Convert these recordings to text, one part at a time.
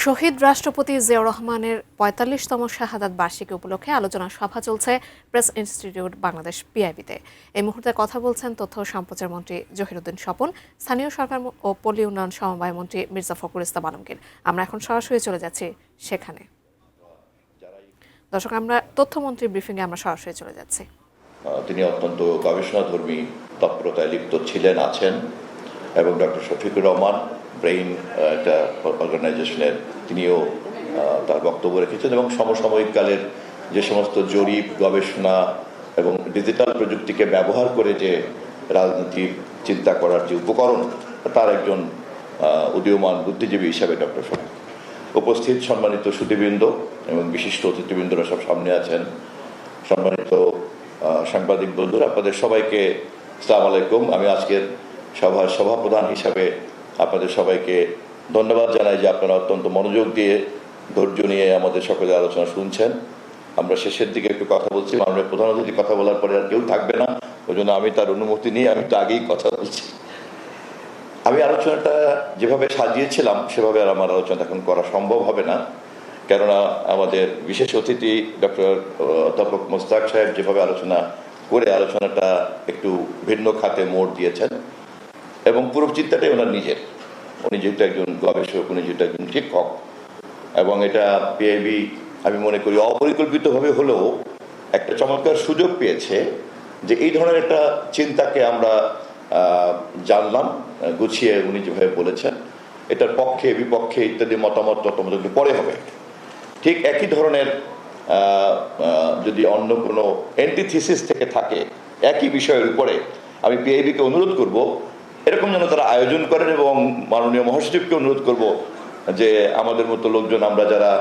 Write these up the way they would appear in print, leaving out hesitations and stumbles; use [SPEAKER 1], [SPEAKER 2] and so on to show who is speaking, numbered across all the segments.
[SPEAKER 1] শহীদ রাষ্ট্রপতি জিয়াউর রহমানের ৪৫তম শাহাদাত বার্ষিকী উপলক্ষে আলোচনা সভা চলছে প্রেস ইনস্টিটিউট বাংলাদেশ পিআইবিতে। এই মুহূর্তে কথা বলছেন তথ্য ও সম্প্রচার মন্ত্রী জহিরুদ্দিন স্বপন, স্থানীয় সরকার ও পল্লী উন্নয়ন সমবায় মন্ত্রী মির্জা ফখরুল ইসলাম আলমগীর। আমরা এখন সরাসরি চলে যাচ্ছি সেখানে। দর্শক, আমরা তথ্যমন্ত্রীর ব্রিফিংয়ে আমরা সরাসরি চলে যাচ্ছি।
[SPEAKER 2] তিনি অত্যন্ত গবেষণাধর্মী তৎপরতায় লিপ্ত ছিলেন, আছেন, এবং ডক্টর শফিকুর রহমান ব্রেইন একটা অর্গানাইজেশনের তিনিও তার বক্তব্য রেখেছেন এবং সমসাময়িক কালের যে সমস্ত জরিপ, গবেষণা এবং ডিজিটাল প্রযুক্তিকে ব্যবহার করে যে রাজনীতির চিন্তা করার যে উপকরণ, তার একজন উদীয়মান বুদ্ধিজীবী হিসাবে ডক্টর শফিক। উপস্থিত সম্মানিত সুধীবৃন্দ এবং বিশিষ্ট অতিথিবৃন্দরা সব সামনে আছেন, সম্মানিত সাংবাদিক বন্ধুরা, আপনাদের সবাইকে আসসালামু আলাইকুম। আমি আজকের সভার সভাপ্রধান হিসাবে আপনাদের সবাইকে ধন্যবাদ জানাই যে আপনারা অত্যন্ত মনোযোগ দিয়ে, ধৈর্য নিয়ে আমাদের সকলের আলোচনা শুনছেন। আমরা শেষের দিকে একটু কথা বলছি, মাননীয় প্রধান অতিথি কথা বলার পরে আর কেউ থাকবে না, ওই জন্য আমি তার অনুমতি নিয়ে আমি তো আগেই কথা বলছি। আমি আলোচনাটা যেভাবে সাজিয়েছিলাম সেভাবে আর আমার আলোচনা এখন করা সম্ভব হবে না, কেননা আমাদের বিশেষ অতিথি ডক্টর অধ্যাপক মোস্তাক সাহেব যেভাবে আলোচনা করে আলোচনাটা একটু ভিন্ন খাতে মোড় দিয়েছেন এবং পুরো চিন্তাটাই ওনার নিজের। উনি যেহেতু একজন গবেষক, উনি যেহেতু একজন শিক্ষক, এবং এটা পিআইবি আমি মনে করি অপরিকল্পিতভাবে হলেও একটা চমৎকার সুযোগ পেয়েছে যে এই ধরনের একটা চিন্তাকে আমরা জানলাম, গুছিয়ে উনি যেভাবে বলেছেন এটার পক্ষে বিপক্ষে ইত্যাদি মতামত একটু পরে হবে। ঠিক একই ধরনের যদি অন্য কোনো অ্যান্টিথিসিস থেকে থাকে একই বিষয়ের উপরে, আমি পিআইবিকে অনুরোধ করব এরকম যেন তারা আয়োজন করেন, এবং মাননীয় মহাসচিবকে অনুরোধ করব যে আমাদের মতো লোকজন, আমরা যারা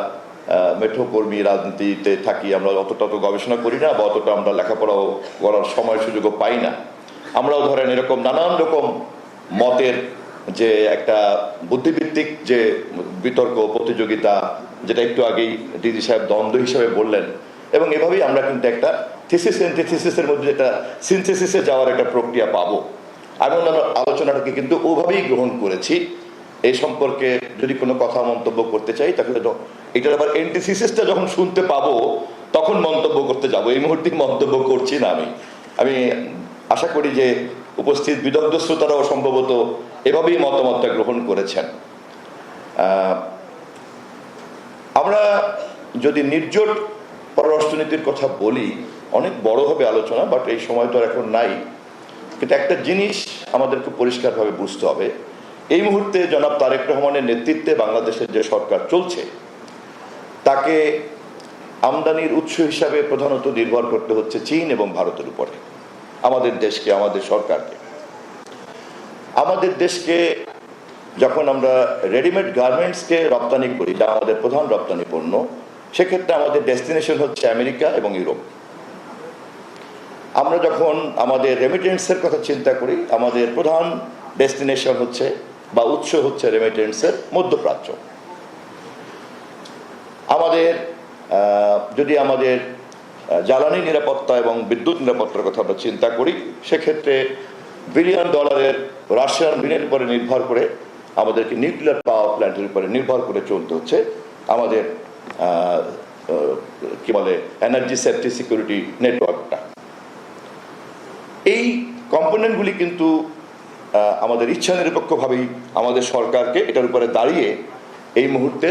[SPEAKER 2] মেঠো কর্মী, রাজনীতিতে থাকি, আমরা অতটা গবেষণা করি না বা অতটা আমরা লেখাপড়াও করার সময় সুযোগও পাই না, আমরাও ধরেন এরকম নানান রকম মতের যে একটা বুদ্ধিভিত্তিক যে বিতর্ক প্রতিযোগিতা, যেটা একটু আগেই দিদি সাহেব দ্বন্দ্ব হিসেবে বললেন, এবং এভাবেই আমরা কিন্তু একটা থিসিস অ্যান্টিথিসিসের মধ্যে একটা সিনথেসিসে যাওয়ার একটা প্রক্রিয়া পাবো। আমি অন্যান্য আলোচনাটাকে কিন্তু ওভাবেই গ্রহণ করেছি। এই সম্পর্কে যদি কোনো কথা মন্তব্য করতে চাই তাহলে এটার আবার অ্যান্টিথিসিসটা যখন শুনতে পাবো তখন মন্তব্য করতে যাব, এই মুহূর্তে মন্তব্য করছি না। আমি আশা করি যে উপস্থিত বিদগ্ধ শ্রোতারাও সম্ভবত এভাবেই মতামতটা গ্রহণ করেছেন। আমরা যদি নির্জোট পররাষ্ট্রনীতির কথা বলি, অনেক বড় হবে আলোচনা, বাট এই সময় তো এখন নাই। কিন্তু একটা জিনিস আমাদেরকে পরিষ্কারভাবে বুঝতে হবে, এই মুহূর্তে জনাব তারেক রহমানের নেতৃত্বে বাংলাদেশের যে সরকার চলছে তাকে আমদানির উৎস হিসাবে প্রধানত নির্ভর করতে হচ্ছে চীন এবং ভারতের উপরে। আমাদের দেশকে, আমাদের সরকারকে, আমাদের দেশকে যখন আমরা রেডিমেড গার্মেন্টসকে রপ্তানি করি, যা আমাদের প্রধান রপ্তানি পণ্য, সেক্ষেত্রে আমাদের ডেস্টিনেশন হচ্ছে আমেরিকা এবং ইউরোপ। আমরা যখন আমাদের রেমিটেন্সের কথা চিন্তা করি, আমাদের প্রধান ডেস্টিনেশন হচ্ছে বা উৎস হচ্ছে রেমিটেন্সের মধ্যপ্রাচ্য। আমাদের যদি আমাদের জ্বালানি নিরাপত্তা এবং বিদ্যুৎ নিরাপত্তার কথা আমরা চিন্তা করি, সেক্ষেত্রে $বিলিয়ন রাশিয়ান ঋণের উপরে নির্ভর করে আমাদেরকে নিউক্লিয়ার পাওয়ার প্ল্যান্টের উপরে নির্ভর করে চলতে হচ্ছে আমাদের কি বলে এনার্জি সেফটি সিকিউরিটি নেটওয়ার্কটা। এই কম্পোনেন্টগুলি কিন্তু আমাদের ইচ্ছা নিরপেক্ষভাবেই আমাদের সরকারকে এটার উপরে দাঁড়িয়ে এই মুহূর্তে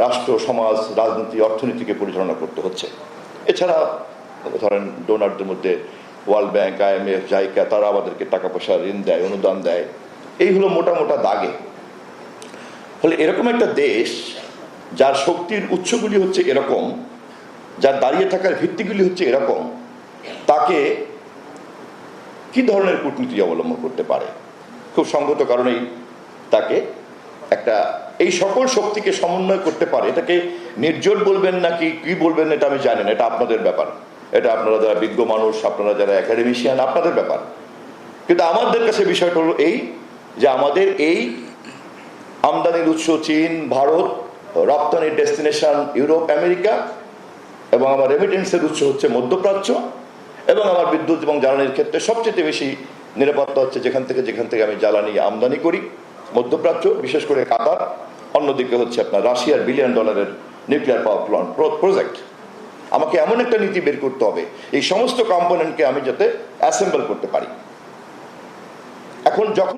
[SPEAKER 2] রাষ্ট্র, সমাজ, রাজনীতি, অর্থনীতিকে পরিচালনা করতে হচ্ছে। এছাড়া ধরেন ডোনারদের মধ্যে ওয়ার্ল্ড ব্যাংক, IMF, জাইকা, তারা আমাদেরকে টাকা পয়সা ঋণ দেয়, অনুদান দেয়। এই হলো মোটা দাগে। ফলে এরকম একটা দেশ যার শক্তির উৎসগুলি হচ্ছে এরকম, যার দাঁড়িয়ে থাকার ভিত্তিগুলি হচ্ছে এরকম, তাকে কি ধরনের কূটনীতি অবলম্বন করতে পারে? খুব সঙ্গত কারণেই তাকে একটা এই সকল শক্তিকে সমন্বয় করতে পারে। এটাকে নির্জোট বলবেন নাকি কি বলবেন এটা আমি জানি না, এটা আপনাদের ব্যাপার, এটা আপনারা যারা বিজ্ঞ মানুষ, আপনারা যারা একাডেমিশিয়ান, আপনাদের ব্যাপার। কিন্তু আমাদের কাছে বিষয়টা হলো এই যে আমাদের এই আমদানির উৎস চীন, ভারত, রপ্তানির ডেস্টিনেশন ইউরোপ, আমেরিকা, এবং আমার রেমিটেন্সের উৎস হচ্ছে মধ্যপ্রাচ্য, এবং আমার বিদ্যুৎ এবং জ্বালানির ক্ষেত্রে সবচেয়ে বেশি নিরাপত্তা হচ্ছে যেখান থেকে আমি জ্বালানি আমদানি করি, মধ্যপ্রাচ্য, বিশেষ করে কাতার অন্যদিকে হচ্ছে আপনার রাশিয়ার $1 billion nuclear power plant project. আমাকে এমন একটা নীতি বের করতে হবে এই সমস্ত কম্পোনেন্টকে আমি যাতে অ্যাসেম্বল করতে পারি। এখন যখন